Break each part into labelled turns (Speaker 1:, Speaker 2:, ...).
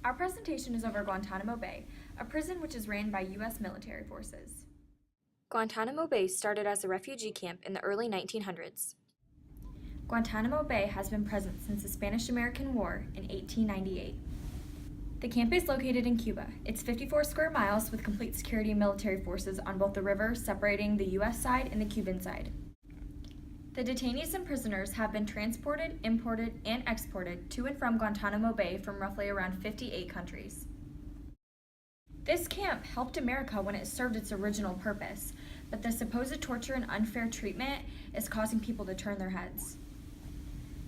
Speaker 1: Our presentation is over Guantanamo Bay, a prison which is ran by U.S. military forces.
Speaker 2: Guantanamo Bay started as a refugee camp in the early 1900s.
Speaker 1: Guantanamo Bay has been present since the Spanish-American War in 1898. The camp is located in Cuba. It's 54 square miles with complete security and military forces on both the river, separating the U.S. side and the Cuban side. The detainees and prisoners have been transported, imported, and exported to and from Guantanamo Bay from roughly around 58 countries. This camp helped America when it served its original purpose, but the supposed torture and unfair treatment is causing people to turn their heads.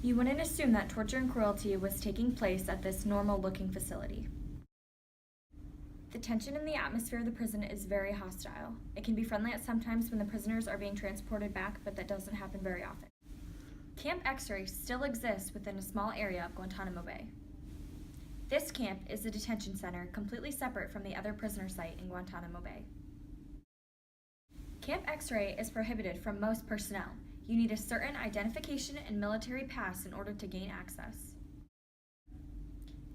Speaker 1: You wouldn't assume that torture and cruelty was taking place at this normal-looking facility. The tension in the atmosphere of the prison is very hostile. It can be friendly at some times when the prisoners are being transported back, but that doesn't happen very often. Camp X-Ray still exists within a small area of Guantanamo Bay. This camp is a detention center completely separate from the other prisoner site in Guantanamo Bay. Camp X-Ray is prohibited from most personnel. You need a certain identification and military pass in order to gain access.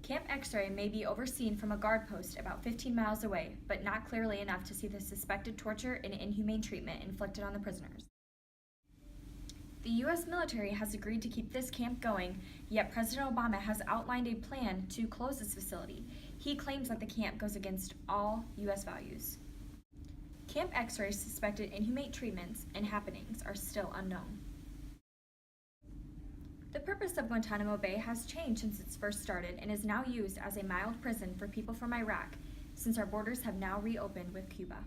Speaker 1: Camp X-Ray may be overseen from a guard post about 15 miles away, but not clearly enough to see the suspected torture and inhumane treatment inflicted on the prisoners. The U.S. military has agreed to keep this camp going, yet President Obama has outlined a plan to close this facility. He claims that the camp goes against all U.S. values. Camp X-Ray's suspected inhumane treatments and happenings are still unknown. The purpose of Guantanamo Bay has changed since it first started and is now used as a mild prison for people from Iraq, since our borders have now reopened with Cuba.